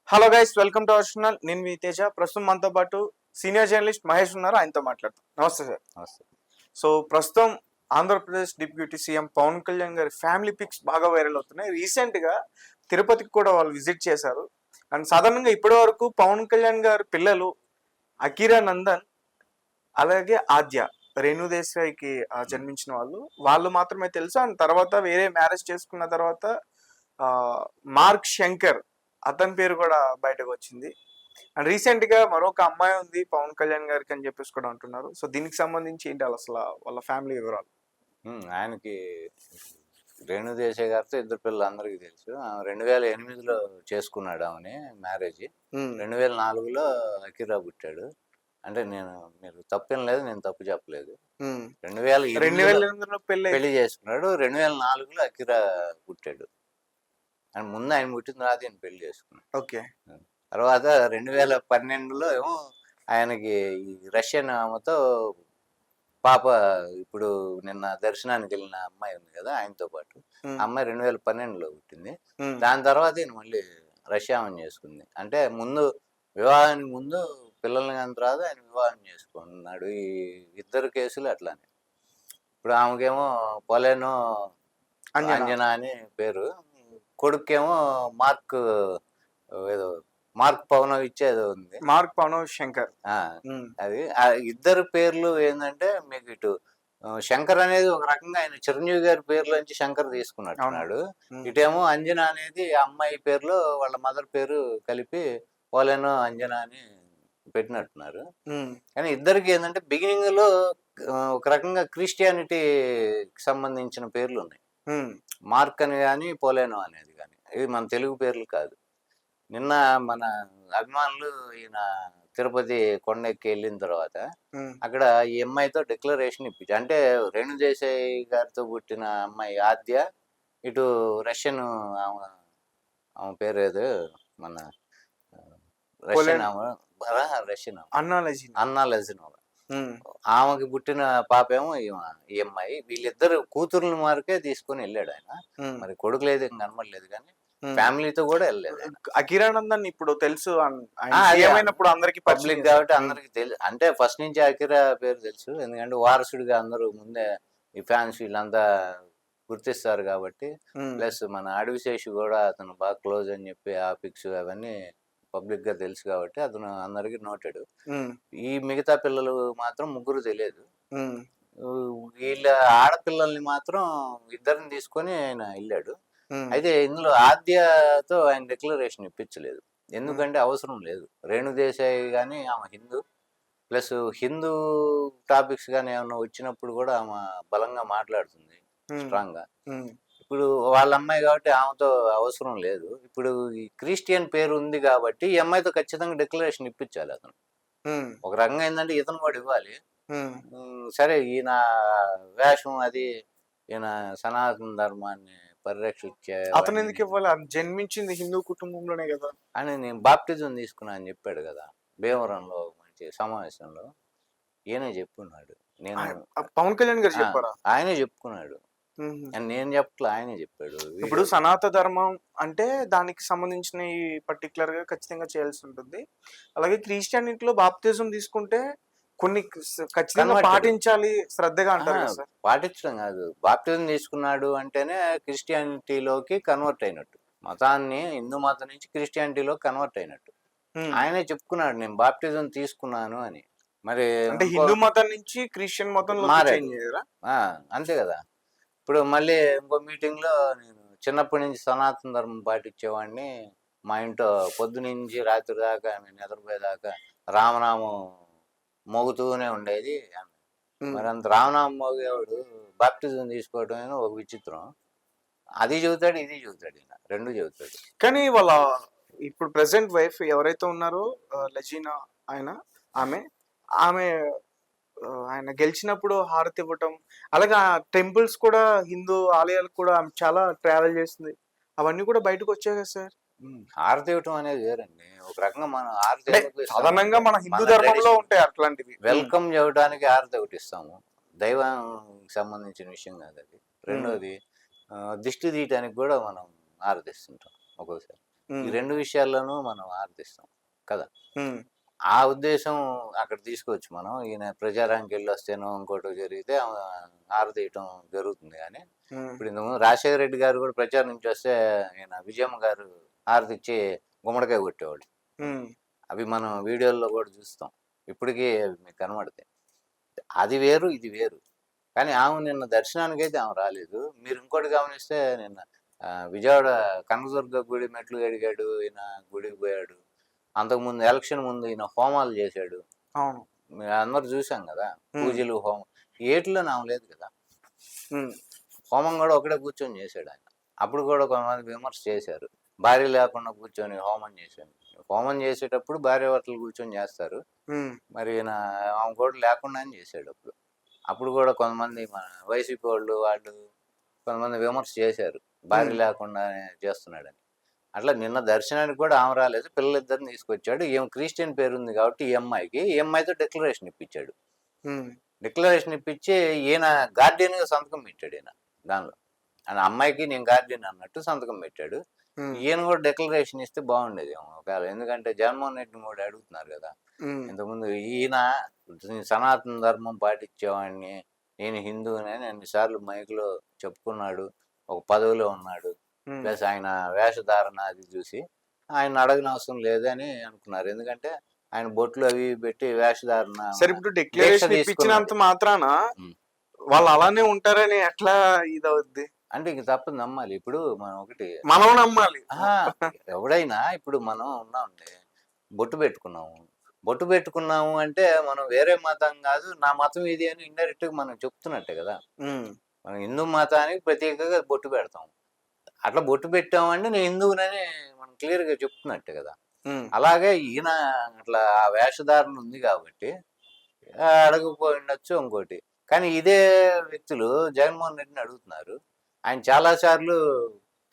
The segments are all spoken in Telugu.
Hello guys, welcome to our channel. నేను మీ తేజ. ప్రస్తుతం మనతో పాటు సీనియర్ జర్నలిస్ట్ మహేష్ ఉన్నారు. ఆయనతో మాట్లాడతాం. నమస్తే సార్. నమస్తే. సో ప్రస్తుతం ఆంధ్రప్రదేశ్ డిప్యూటీ సీఎం పవన్ కళ్యాణ్ గారి ఫ్యామిలీ పిక్స్ బాగా వైరల్ అవుతున్నాయి. రీసెంట్ గా తిరుపతికి కూడా వాళ్ళు విజిట్ చేశారు. అండ్ సాధారణంగా ఇప్పటి వరకు పవన్ కళ్యాణ్ గారి పిల్లలు అకిరా నందన్ అలాగే ఆద్య రేణుదేశాయికి జన్మించిన వాళ్ళు మాత్రమే తెలుసు. అండ్ తర్వాత వేరే మ్యారేజ్ చేసుకున్న తర్వాత ఆ, మార్క్ శంకర్ అతని పేరు కూడా బయటకు వచ్చింది. అండ్ రీసెంట్ గా మరొక అమ్మాయి ఉంది పవన్ కళ్యాణ్ గారికి అని చెప్పేసి కూడా అంటున్నారు. సో దీనికి సంబంధించి ఏంటి అసలు వాళ్ళ ఫ్యామిలీ వివరాలు? ఆయనకి రేణుదేశాయ్ గారితో ఇద్దరు పిల్లలు అందరికీ తెలుసు. 2008లో చేసుకున్నాడు ఆమెని మ్యారేజ్. 2004లో అకిరా పుట్టాడు. అంటే మీరు తప్పేం లేదు, నేను తప్పు చెప్పలేదు. 2008లో పెళ్లి చేసుకున్నాడు. 2004లో అకిరా పుట్టాడు. అండ్ ముందు ఆయన పుట్టిన తర్వాత ఆయన పెళ్లి చేసుకున్నాడు. ఓకే. తర్వాత 2012లో ఏమో ఆయనకి ఈ రష్యన్ ఆమెతో పాప, ఇప్పుడు నిన్న దర్శనానికి వెళ్ళిన అమ్మాయి ఉంది కదా ఆయనతో పాటు, అమ్మాయి 2012లో పుట్టింది. దాని తర్వాత ఈయన మళ్ళీ రష్యా ఆమెను చేసుకుంది. అంటే ముందు వివాహానికి ముందు పిల్లల్ని కాని తర్వాత ఆయన వివాహం చేసుకున్నాడు. ఈ ఇద్దరు కేసులు అట్లానే. ఇప్పుడు ఆమెకేమో పొలేనో అంజనా అని పేరు, కొడుకేమో మార్క్ ఏదో మార్క్ పవనోవిచ్ ఏదో ఉంది, మార్క్ పవనోవిచ్ శంకర్. అది ఇద్దరు పేర్లు ఏంటంటే, మీకు ఇటు శంకర్ అనేది ఒక రకంగా ఆయన చిరంజీవి గారి పేర్లోంచి శంకర్ తీసుకున్నట్టున్నాడు. ఇటేమో అంజనా అనేది అమ్మాయి పేరులో వాళ్ళ మదర్ పేరు కలిపి పోలేనో అంజనా అని పెట్టినట్టున్నారు. కానీ ఇద్దరికి ఏంటంటే బిగినింగ్ లో ఒక రకంగా క్రిస్టియానిటీకి సంబంధించిన పేర్లు ఉన్నాయి. మార్క్ అని కానీ పోలేనో అనేది కానీ, ఇది మన తెలుగు పేర్లు కాదు. నిన్న మన అభిమానులు ఈయన తిరుపతి కొండెక్కి వెళ్ళిన తర్వాత అక్కడ ఈ అమ్మాయితో డిక్లరేషన్ ఇప్పించారు. అంటే రేణుదేశాయ్ గారితో పుట్టిన అమ్మాయి ఆద్య, ఇటు రష్యన్ ఆమె పేరు ఏదో మన రష్యన్ రష్యన్ అన్నా లెజినోవా, ఆమెకి పుట్టిన పాపేమో ఈ అమ్మాయి. వీళ్ళిద్దరు కూతుర్ల మార్కే తీసుకొని వెళ్ళాడు ఆయన. మరి కొడుకు లేదు, ఇంకా కనబడలేదు. కానీ ఫ్యామిలీతో కూడా వెళ్ళలేదు. అకిరానందన్ ఇప్పుడు తెలుసు, అందరికి పబ్లిక్ కాబట్టి అందరికి తెలుసు. అంటే ఫస్ట్ నుంచి అకిరా పేరు తెలుసు, ఎందుకంటే వారసుడిగా అందరూ ముందే ఈ ఫ్యాన్స్ వీళ్ళంతా గుర్తిస్తారు కాబట్టి. ప్లస్ మన అడవిశేషు కూడా అతను బాగా క్లోజ్ అని చెప్పి ఆ పిక్స్ అవన్నీ పబ్లిక్ గా తెలుసు కాబట్టి అతను అందరికి నోటెడ్. ఈ మిగతా పిల్లలు మాత్రం ముగ్గురు తెలియదు. వీళ్ళ ఆడపిల్లల్ని మాత్రం ఇద్దరిని తీసుకొని ఆయన వెళ్ళాడు. అయితే ఇందులో ఆద్యతో ఆయన డిక్లరేషన్ ఇప్పించలేదు, ఎందుకంటే అవసరం లేదు. రేణుదేశాయ్ కానీ ఆమె హిందూ, ప్లస్ హిందూ టాపిక్స్ కానీ ఏమన్నా వచ్చినప్పుడు కూడా ఆమె బలంగా మాట్లాడుతుంది, స్ట్రాంగ్ గా. ఇప్పుడు వాళ్ళ అమ్మాయి కాబట్టి ఆమెతో అవసరం లేదు. ఇప్పుడు ఈ క్రిస్టియన్ పేరు ఉంది కాబట్టి ఈ అమ్మాయితో ఖచ్చితంగా డిక్లరేషన్ ఇప్పించాలి అతను. ఒక రకంగా ఏంటంటే ఇతను కూడా ఇవ్వాలి. సరే, ఈయన వేషం అది, ఈయన సనాతన ధర్మాన్ని పరిరక్షించే అతను ఎందుకు ఇవ్వాలి? జన్మించింది హిందూ కుటుంబంలోనే కదా అని నేను బాప్టిజం తీసుకున్నా అని చెప్పాడు కదా భీమవరంలో మంచి సమావేశంలో. ఈయనే చెప్పుకున్నాడు. నేను పవన్ కళ్యాణ్ గారు చెప్పారా? ఆయనే చెప్పుకున్నాడు, నేను చెప్పట్లా, ఆయనే చెప్పాడు. ఇప్పుడు సనాతన ధర్మం అంటే దానికి సంబంధించిన పర్టికులర్ గా ఖచ్చితంగా చేయాల్సి ఉంటుంది. అలాగే క్రిస్టియానిటీలో బాప్తిజం తీసుకుంటే కొన్ని ఖచ్చితంగా పాటించాలి శ్రద్ధగా అంటారు కదా సార్. పాటించడం కాదు, బాప్టిజం తీసుకున్నాడు అంటేనే క్రిస్టియానిటీలోకి కన్వర్ట్ అయినట్టు. మతాన్ని హిందూ మతం నుంచి క్రిస్టియానిటీలో కన్వర్ట్ అయినట్టు. ఆయనే చెప్పుకున్నాడు నేను బాప్టిజం తీసుకున్నాను అని. మరి అంటే హిందూ మతం నుంచి క్రిస్టియన్ మతం అంతే కదా. ఇప్పుడు మళ్ళీ ఇంకో మీటింగ్ లో, నేను చిన్నప్పటి నుంచి సనాతన ధర్మం పాటించేవాడిని, మా ఇంట్లో పొద్దు నుంచి రాత్రి దాకా నిద్రపోయేదాకా రామనామం మోగుతూనే ఉండేది. మరి అంత రామనామం మోగేవాడు బాప్టిజం తీసుకోవడం ఒక విచిత్రం. అది చెబుతాడు, ఇది చెబుతాడు, ఈయన రెండు చెబుతాడు. కానీ వాళ్ళ ఇప్పుడు ప్రెసెంట్ వైఫ్ ఎవరైతే ఉన్నారో లజీనా, ఆమె ఆయన గెలిచినప్పుడు హారతి ఇవ్వటం, అలాగే టెంపుల్స్ కూడా హిందూ ఆలయాలకు కూడా చాలా ట్రావెల్ చేస్తుంది. అవన్నీ కూడా బయటకు వచ్చాయి కదా సార్. హారతి ఇవ్వటం అనేది వేరండి. ఒక రకంగా మనం హారతి సాధారణంగా మన హిందూ ధర్మంలో ఉంటాయి అట్లాంటివి. వెల్కమ్ చేయడానికి హారతి ఒకటి ఇస్తాము, దైవానికి సంబంధించిన విషయం కాదు అది. రెండోది దిష్టి తీయటానికి కూడా మనం హారతి ఇస్తుంటాం ఒక్కొక్కసారి. ఈ రెండు విషయాల్లోనూ మనం ఆర్దిస్తాం కదా. ఉమ్, ఆ ఉద్దేశం అక్కడ తీసుకోవచ్చు మనం. ఈయన ప్రచారానికి వెళ్ళి వస్తేనో ఇంకోటి జరిగితే ఆరదీయటం జరుగుతుంది. కానీ ఉమ్, ఇప్పుడు ఇంతకుముందు రాజశేఖర రెడ్డి గారు కూడా ప్రచారం నుంచి వస్తే ఈయన విజయమ్మ గారు ఆరతిచ్చి గుమ్మడికాయ కొట్టేవాళ్ళు. ఉమ్, అవి మనం వీడియోల్లో కూడా చూస్తాం. ఇప్పటికీ అవి మీకు కనబడతాయి. అది వేరు, ఇది వేరు. కానీ ఆమె నిన్న దర్శనానికి అయితే ఆమె రాలేదు. మీరు ఇంకోటి గమనిస్తే నిన్న విజయవాడ కనకదుర్గ గుడి మెట్లు అడిగాడు, ఈయన గుడికి పోయాడు. అంతకుముందు ఎలక్షన్ ముందు ఈయన హోమాలు చేశాడు. అవును. మేము అందరూ చూసాం కదా, పూజలు హోమం. ఏటిలో ఆమె లేదు కదా. ఉమ్, హోమం కూడా ఒకటే కూర్చొని చేశాడు ఆయన. అప్పుడు కూడా కొంతమంది విమర్శ చేశారు, భార్య లేకుండా కూర్చొని హోమం చేశాను. హోమం చేసేటప్పుడు భార్య భర్తలు కూర్చొని చేస్తారు. ఉమ్, మరి ఆమె కూడా లేకుండానే చేశాడు. అప్పుడు కూడా కొంతమంది మన వైసీపీ వాళ్ళు కొంతమంది విమర్శ చేశారు, భార్య లేకుండా చేస్తున్నాడని. అట్లా నిన్న దర్శనానికి కూడా ఆమె రాలేదు, పిల్లలిద్దరిని తీసుకొచ్చాడు. ఏం క్రిస్టియన్ పేరు ఉంది కాబట్టి ఈ అమ్మాయితో డిక్లరేషన్ ఇప్పించాడు. ఉమ్, డిక్లరేషన్ ఇప్పించి ఈయన గార్డియన్గా సంతకం పెట్టాడు. ఈయన దానిలో ఆయన అమ్మాయికి నేను గార్డియన్ అన్నట్టు సంతకం పెట్టాడు. ఉమ్, ఈయన కూడా డిక్లరేషన్ ఇస్తే బాగుండేది ఒకవేళ. ఎందుకంటే జగన్మోహన్ రెడ్డిని కూడా అడుగుతున్నారు కదా. ఉమ్, ఇంతకుముందు ఈయన సనాతన ధర్మం పాటించేవాడిని, నేను హిందువుని అని అన్నిసార్లు మైక్లో చెప్పుకున్నాడు. ఒక పదవిలో ఉన్నాడు. ఉమ్. ప్లస్ ఆయన వేషధారణ అది చూసి ఆయన అడగని అవసరం లేదని అనుకున్నారు. ఎందుకంటే ఆయన బొట్లు అవి పెట్టి వేషధారణ సరే, ఇప్పుడు డిక్లరేషన్ ఇప్పించినంత మాత్రాన వాళ్ళు అలానే ఉంటారని ఎట్లా ఇదవుద్ది? అంటే ఇంక తప్పదు, నమ్మాలి. ఇప్పుడు మనం ఒకటి మనం నమ్మాలి. ఎవడైనా ఇప్పుడు మనం ఉన్నామండి, బొట్టు పెట్టుకున్నాము అంటే మనం వేరే మతం కాదు, నా మతం ఇది అని ఇండైరెక్ట్ గా మనం చెప్తున్నట్టే కదా. ఉమ్, మనం హిందూ మతానికి ప్రత్యేకంగా బొట్టు పెడతాం. అట్లా బొట్టు పెట్టామంటే నేను హిందువునని మనం క్లియర్ గా చెప్తున్నట్టే కదా. ఉమ్, అలాగే ఈయన అట్లా ఆ వేషధారణ ఉంది కాబట్టి అడగకపోయి ఉండొచ్చు ఇంకోటి. కానీ ఇదే వ్యక్తులు జగన్మోహన్ రెడ్డిని అడుగుతున్నారు. ఆయన చాలా సార్లు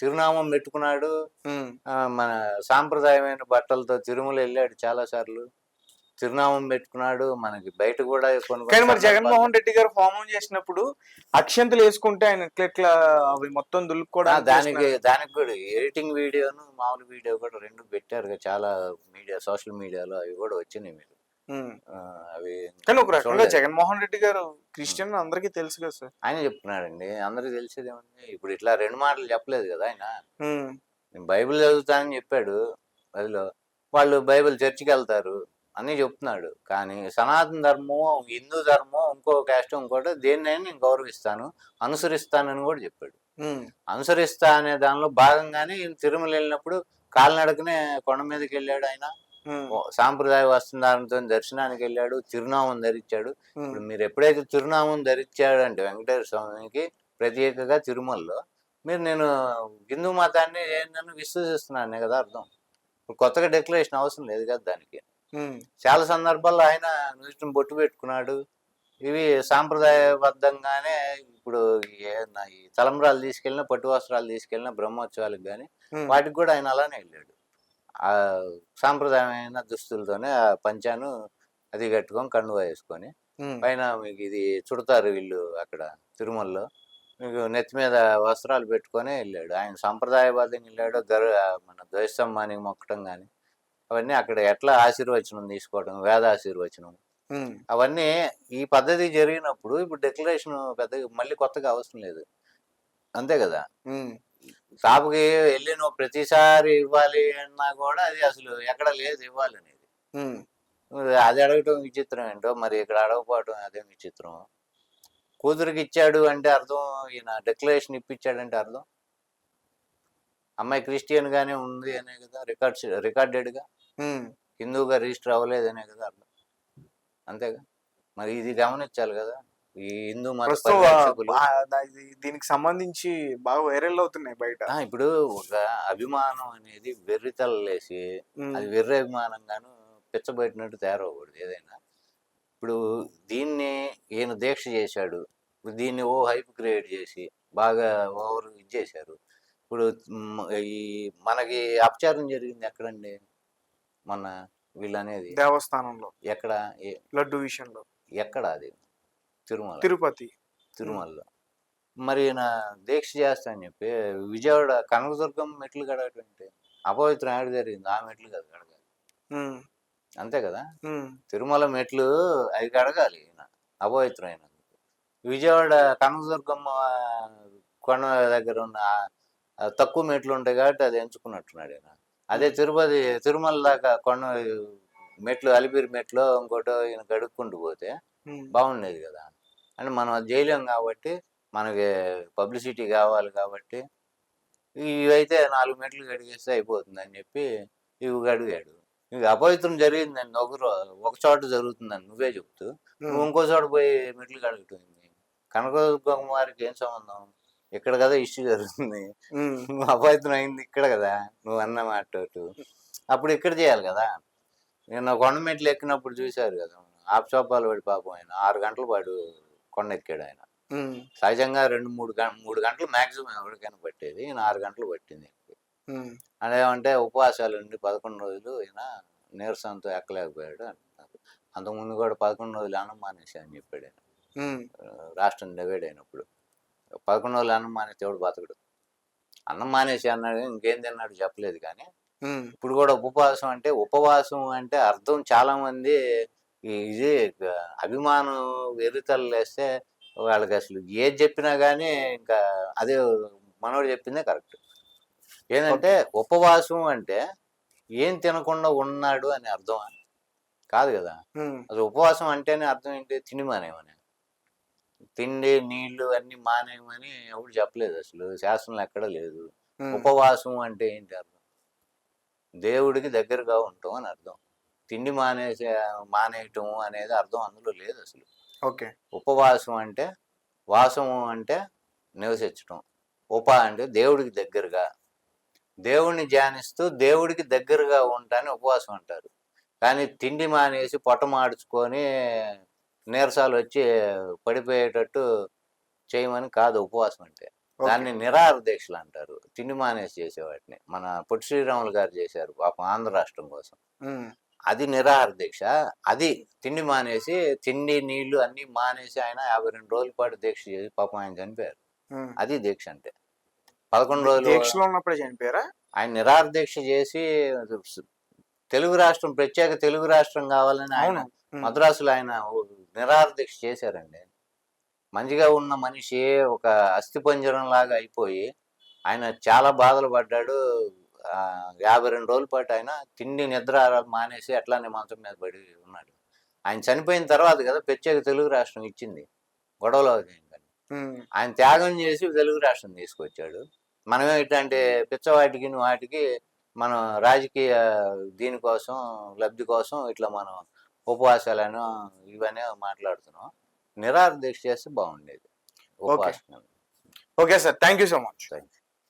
తిరునామం పెట్టుకున్నాడు. ఉమ్. మన సాంప్రదాయమైన బట్టలతో తిరుమల వెళ్ళాడు చాలా సార్లు. తిరునామం పెట్టుకున్నాడు. మనకి బయట కూడా కానీ మరి జగన్మోహన్ రెడ్డి గారు హోమం చేసినప్పుడు అక్షంతలు వేసుకుంటే ఆయన ఎట్లా అవి మొత్తం దులుపుకోవడానికి దానికి కూడా ఎడిటింగ్ వీడియోను మామూలు వీడియో కూడా రెండు పెట్టారు కదా, చాలా మీడియా సోషల్ మీడియాలో అవి కూడా వచ్చినాయి. మీరు అవి కానీ ఒక రకంగా జగన్మోహన్ రెడ్డి గారు క్రిస్టియన్ అందరికీ తెలుసు కదా సార్. ఆయన చెప్తున్నాడండి, అందరికి తెలిసేది ఏముంది. ఇప్పుడు ఇట్లా రెండు మాటలు చెప్పలేదు కదా ఆయన. నేను బైబిల్ చదువుతానని చెప్పాడు. అదిలో వాళ్ళు బైబిల్ చర్చికి వెళ్తారు అని చెప్తున్నాడు. కానీ సనాతన ధర్మం, హిందూ ధర్మం, ఇంకో క్యాస్ట్ ఇంకోటి దేన్నైనా నేను గౌరవిస్తాను, అనుసరిస్తానని కూడా చెప్పాడు. అనుసరిస్తా అనే దానిలో భాగంగానే తిరుమల వెళ్ళినప్పుడు కాలినడకనే కొండ మీదకి వెళ్ళాడు. ఆయన సాంప్రదాయ వస్త్రధారణతో దర్శనానికి వెళ్ళాడు, తిరునామం ధరించాడు. ఇప్పుడు మీరు ఎప్పుడైతే తిరునామం ధరించాడు అంటే వెంకటేశ్వర స్వామికి ప్రత్యేకంగా తిరుమలలో, నేను హిందూ మతాన్ని నన్ను విశ్వసిస్తున్నానే కదా అర్థం. ఇప్పుడు కొత్తగా డిక్లరేషన్ అవసరం లేదు కదా దానికి. చాలా సందర్భాల్లో ఆయన నుదుటిని బొట్టు పెట్టుకున్నాడు. ఇవి సాంప్రదాయబద్ధంగానే ఇప్పుడు ఈ తలంబ్రాలు తీసుకెళ్ళినా, పట్టు వస్త్రాలు తీసుకెళ్ళినా బ్రహ్మోత్సవాలకు కానీ వాటికి కూడా ఆయన అలానే వెళ్ళాడు. ఆ సాంప్రదాయమైన దుస్తులతోనే ఆ పంచాను అది కట్టుకొని కండువా వేసుకొని పైన మీకు ఇది చుడతారు వీళ్ళు అక్కడ తిరుమలలో, మీకు నెత్తి మీద వస్త్రాలు పెట్టుకొని వెళ్ళాడు. ఆయన సాంప్రదాయబద్ధంగా వెళ్ళాడు. మన ధ్వజస్తంభానికి మొక్కటం కానీ అవన్నీ అక్కడ ఎట్లా ఆశీర్వచనం తీసుకోవడం, వేద ఆశీర్వచనం అవన్నీ ఈ పద్ధతి జరిగినప్పుడు ఇప్పుడు డిక్లరేషన్ పెద్దగా మళ్ళీ కొత్తగా అవసరం లేదు, అంతే కదా. షాపుకి వెళ్ళి నువ్వు ప్రతిసారి ఇవ్వాలి అన్నా కూడా అది అసలు ఎక్కడ లేదు ఇవ్వాలి అనేది. అది అడగటం విచిత్రం ఏంటో, మరి ఇక్కడ అడగపోవటం అదేం విచిత్రం. కూతురికి ఇచ్చాడు అంటే అర్థం, ఈయన డిక్లరేషన్ ఇప్పించాడంటే అర్థం అమ్మాయి క్రిస్టియన్ గానే ఉంది అనే కదా, రికార్డెడ్గా హిందూగా రిజిస్టర్ అవ్వలేదనే కదా అర్థం, అంతేగా. మరి ఇది గమనించాలి కదా ఈ హిందూ మత దీనికి సంబంధించి బాగా వైరల్ అవుతున్నాయి బయట. ఇప్పుడు ఒక అభిమానం అనేది వెర్రితలలేసి అది వెర్రి అభిమానంగాను పిచ్చబెట్టినట్టు తయారవ్వకూడదు ఏదైనా. ఇప్పుడు దీన్ని ఈయన దీక్ష చేశాడు, ఇప్పుడు దీన్ని హైప్ క్రియేట్ చేసి బాగా ఓవర్ ఇచ్చేశారు. ఇప్పుడు ఈ మనకి అపచారం జరిగింది ఎక్కడండి మొన్న వీళ్ళనేది దేవస్థానంలో, ఎక్కడ లడ్డు విషయంలో, ఎక్కడ అది తిరుమలలో. మరి నా దీక్ష చేస్తా అని చెప్పి విజయవాడ కనకదుర్గం మెట్లు కడగటంటే అపవిత్రం ఏడ జరిగింది? ఆ మెట్లు కదా కడగాలి, ఉమ్, అంతే కదా. ఉమ్, తిరుమల మెట్లు అవి కడగాలి ఈయన అపవిత్రమైనందుకు. విజయవాడ కనకదుర్గమ్మ కొండ దగ్గర ఉన్న తక్కువ మెట్లు ఉంటాయి కాబట్టి అది ఎంచుకున్నట్టున్నాడు ఈయన. అదే తిరుపతి తిరుమల దాకా కొండ మెట్లు అలిపిరి మెట్లు ఇంకోటో ఈయన గడుక్కుంటూ పోతే ఉమ్, బాగుండేది కదా. అంటే మనం అది చేయలేం కాబట్టి, మనకి పబ్లిసిటీ కావాలి కాబట్టి ఇవైతే 4 మెట్లు కడిగేస్తే అయిపోతుంది అని చెప్పి ఇవి కడిగాడు. ఇక అపవిత్రం జరిగిందండి ఒక చోట జరుగుతుందని నువ్వే చెప్తూ, నువ్వు ఇంకో చోట పోయి మెట్లు కడుగుతుంది. కనకదుర్గమ్మ వారికి ఏం సంబంధం? ఇక్కడ కదా ఇష్యూ జరుగుతుంది. ఉమ్, నువ్వు అపవిత్రం అయింది ఇక్కడ కదా, నువ్వు అన్న మాట అప్పుడు ఇక్కడ చేయాలి కదా. నిన్న కొండ మెట్లు ఎక్కినప్పుడు చూశారు కదా, ఆప్సోపాలు పడి పాపం ఆయన 6 గంటల పాటు కొండ ఎక్కాడు ఆయన. ఉమ్, సహజంగా 3 గంటలు మాక్సిమం ఎవరికైనా పట్టేది, ఈయన 6 గంటలు పట్టింది. ఉమ్, అదేమంటే ఉపవాసాలు ఉండి 11 రోజులు ఈయన నీరసంతో ఎక్కలేకపోయాడు అంటున్నారు. అంతకుముందు కూడా 11 రోజులు అన్నం మానేసి అని చెప్పాడు ఆయన. ఉమ్, రాష్ట్రం డివైడ్ అయినప్పుడు 11 రోజులు అన్నం మానేసి ఎవడు బతకడు. అన్నం మానేసి అన్నాడు, ఇంకేం తిన్నాడు చెప్పలేదు. కానీ ఉమ్, ఇప్పుడు కూడా ఉపవాసం అంటే అర్థం చాలా మంది ఇది అభిమానం వెర్రితలు లేస్తే వాళ్ళకి అసలు ఏది చెప్పినా కానీ ఇంకా అదే మనోడు చెప్పిందే కరెక్ట్. ఏంటంటే ఉపవాసం అంటే ఏం తినకుండా ఉన్నాడు అని అర్థం కాదు కదా. ఉమ్, అసలు ఉపవాసం అంటేనే అర్థం ఏంటి? తిండి మానేయమని. తిండి నీళ్లు అన్ని మానేయమని ఎవడు చెప్పలేదు, అసలు శాస్త్రంలో ఎక్కడ లేదు. ఉమ్, ఉపవాసం అంటే ఏంటి అర్థం? దేవుడికి దగ్గరగా ఉంటాం అని అర్థం. తిండి మానేయటం అనేది అర్థం అందులో లేదు అసలు. ఓకే. ఉపవాసం అంటే, వాసము అంటే నివసించటం, అంటే దేవుడికి దగ్గరగా, దేవుడిని ధ్యానిస్తూ దేవుడికి దగ్గరగా ఉంటాని ఉపవాసం అంటారు. కానీ తిండి మానేసి పొట్ట మాడ్చుకొని నీరసాలు వచ్చి పడిపోయేటట్టు చేయమని కాదు ఉపవాసం అంటే. దాన్ని నిరాహార దీక్షలు అంటారు, తిండి మానేసి చేసేవాటిని. మన పొట్టి శ్రీరాములు గారు చేశారు పాపం ఆంధ్ర రాష్ట్రం కోసం. ఉమ్, అది నిరాహార దీక్ష. అది తిండి మానేసి, తిండి నీళ్లు అన్ని మానేసి ఆయన 52 రోజుల పాటు దీక్ష చేసి పాపం ఆయన చనిపోయారు. ఉమ్. అది దీక్ష అంటే. 11 రోజులు దీక్షలో ఉన్నప్పుడే చనిపోయారా? ఆయన నిరాహార దీక్ష చేసి తెలుగు రాష్ట్రం, ప్రత్యేక తెలుగు రాష్ట్రం కావాలని ఆయన అవును. ఉమ్, మద్రాసులో ఆయన నిరాహార దీక్ష చేశారండి. మంచిగా ఉన్న మనిషి ఒక అస్థిపంజరం లాగా అయిపోయి ఆయన చాలా బాధలు పడ్డాడు. 52 రోజుల పాటు ఆయన తిండి నిద్ర మానేసి అట్లానే మంచం మీద పడి ఉన్నాడు. ఆయన చనిపోయిన తర్వాత కదా ప్రత్యేక తెలుగు రాష్ట్రం ఇచ్చింది, గొడవలు అవుతాయి. ఉమ్, ఆయన త్యాగం చేసి తెలుగు రాష్ట్రం తీసుకొచ్చాడు. మనమే ఇట్లాంటి పిచ్చవాటికి వాటికి మనం రాజకీయ దీనికోసం, లబ్ధి కోసం ఇట్లా మనం ఉపవాసాలను ఇవన్నీ మాట్లాడుతున్నాం. నిరాహార దీక్ష చేస్తే బాగుండేది ఉపవాసం. Okay sir, thank you so much.